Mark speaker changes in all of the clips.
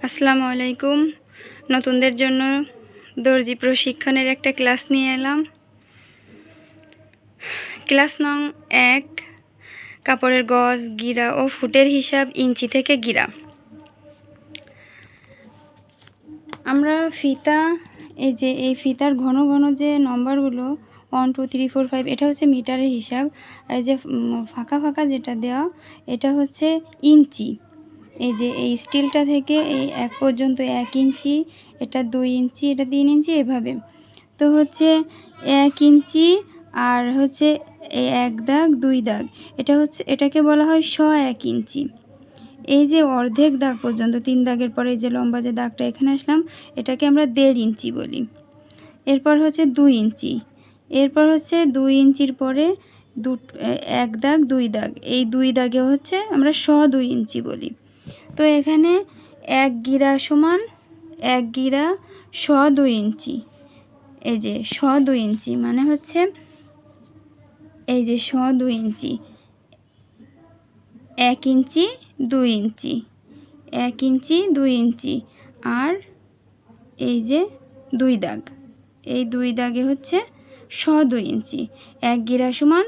Speaker 1: আসসালামু আলাইকুম। নতুনদের জন্য দর্জি প্রশিক্ষণের একটা ক্লাস নিয়ে এলাম। ক্লাস নং 1, কাপড়ের গজ, গিরা ও ফুটের হিসাব ইঞ্চি থেকে গিরা। আমরা ফিতা, এই ফিতার ঘন ঘন যে নম্বরগুলো 1 2 3 4 5 এটা হচ্ছে মিটারের হিসাব, আর এই যে ফাঁকা ফাঁকা যেটা দেওয়া এটা হচ্ছে ইঞ্চি। এই স্টিলটা থেকে এই 1 পর্যন্ত 1 ইঞ্চি, এটা 2 ইঞ্চি, এটা 3 ইঞ্চি, এভাবে। তো হচ্ছে 1 ইঞ্চি আর হচ্ছে এই 1 দাগ 2 দাগ, এটাকে বলা হয় 1 ইঞ্চি। এই যে অর্ধেক দাগ পর্যন্ত 3 দাগের পরে যে লম্বা যে দাগটা এখানে আসলাম, এটাকে আমরা 1.5 ইঞ্চি বলি। এরপর হচ্ছে 2 ইঞ্চি, এরপর হচ্ছে 2 ইঞ্চির পরে 1 দাগ 2 দাগ, এই 2 দাগে হচ্ছে আমরা 2 ইঞ্চি বলি। তো এখানে 1 গিরা সমান 1 গিরা 2 ইঞ্চি। এই যে 2 ইঞ্চি মানে হচ্ছে এই যে 2 ইঞ্চি, 1 ইঞ্চি 2 ইঞ্চি, 1 ইঞ্চি 2 ইঞ্চি, আর এই যে 2 দাগ, এই 2 দাগে হচ্ছে 2 ইঞ্চি। 1 গিরা সমান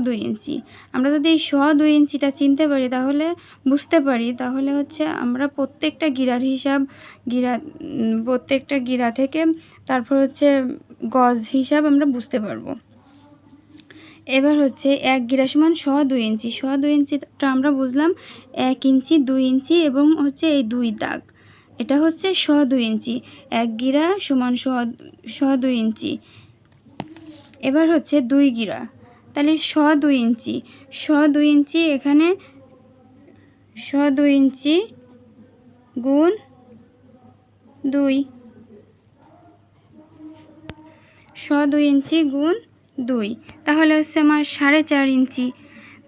Speaker 1: 2 ইঞ্চি। আমরা যদি এই 2 ইঞ্চিটা চিনতে পারি, তাহলে বুঝতে পারি, তাহলে হচ্ছে আমরা প্রত্যেকটা গিরার হিসাব, প্রত্যেকটা গিরা থেকে তারপর হচ্ছে গজ হিসাব আমরা বুঝতে পারবো। এবার হচ্ছে 1 গিরা সমান 2 ইঞ্চি। 2 ইঞ্চিটা আমরা বুঝলাম 1 ইঞ্চি 2 ইঞ্চি এবং হচ্ছে এই 2 দাগ, এটা হচ্ছে 2 ইঞ্চি। 1 গিরা সমান 2 ইঞ্চি। এবার হচ্ছে 2 গিরা, তাহলে 2 ইঞ্চি। 2 ইঞ্চি এখানে 2 ইঞ্চি গুণ 2, 2 ইঞ্চি গুণ 2, তাহলে হচ্ছে আমার 4.5 ইঞ্চি।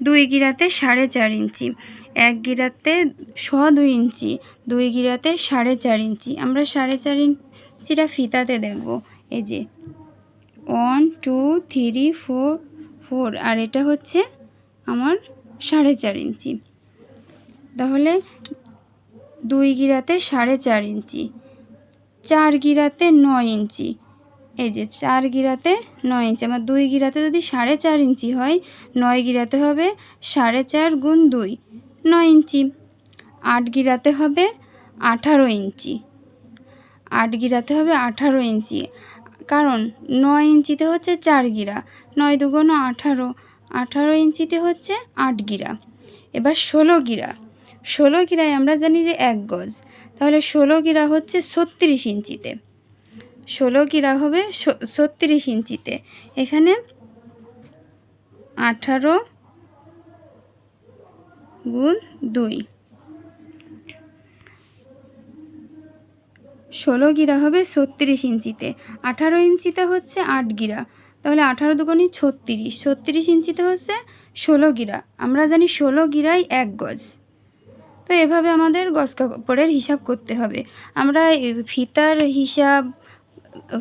Speaker 1: 2 গিরাতে 4.5 ইঞ্চি, 1 গিরাতে 2 ইঞ্চি, 2 গিরাতে 4.5 ইঞ্চি। আমরা 4.5 ইঞ্চিটা ফিতাতে দেখব। এই যে 1 2 3 4 4, আর এটা হচ্ছে আমার 4.5 ইঞ্চি। তাহলে 2 গিরাতে 4.5 ইঞ্চি, 4 গিরাতে 9 ইঞ্চি। এই যে 4 গিরাতে 9 ইঞ্চি, আমার 2 গিরাতে যদি 4.5 ইঞ্চি হয়, 9 গিরাতে হবে 4.5 গুণ 2, 9 ইঞ্চি। 8 গিরাতে হবে 18 ইঞ্চি, 8 গিরাতে হবে 18 ইঞ্চি, কারণ 9 ইঞ্চিতে হচ্ছে 4 গিরা, 9 দুগুণ 18, 18 ইঞ্চিতে হচ্ছে 8 গিরা। এবার 16 গিরা, 16 গিরায় আমরা জানি যে 1 গজ, তাহলে 16 গিরা হচ্ছে 36 ইঞ্চিতে। 16 গিরা হবে 36 ইঞ্চিতে। এখানে 18 গুণ 2, 16 গিরা হবে 36 ইঞ্চিতে। 18 ইঞ্চিতে হচ্ছে 8 গিরা, তাহলে 18 দুগুণে 36, 36 ইঞ্চিতে হচ্ছে 16 গিরা। আমরা জানি 16 গিরাই 1 গজ। তো এভাবে আমাদের গজ কাপড়ের হিসাব করতে হবে। আমরা ফিতার হিসাব,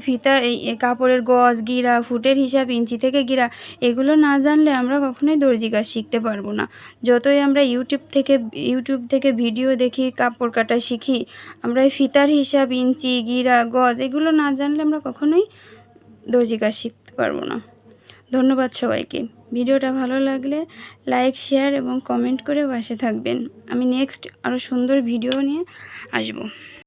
Speaker 1: ফিতার এই কাপড়ের গজ, গিরা, ফুটের হিসাব, ইঞ্চি থেকে গিরা, এগুলো না জানলে আমরা কখনোই দর্জি কাজ শিখতে পারবো না। যতই আমরা ইউটিউব থেকে ভিডিও দেখি, কাপড় কাটা শিখি, আমরা এই ফিতার হিসাব, ইঞ্চি, গিরা, গজ, এগুলো না জানলে আমরা কখনোই দর্জি কাজ শিখতে পারবো না। ধন্যবাদ সবাইকে। ভিডিওটা ভালো লাগলে লাইক, শেয়ার এবং কমেন্ট করে পাশে থাকবেন। আমি নেক্সট আরও সুন্দর ভিডিও নিয়ে আসবো।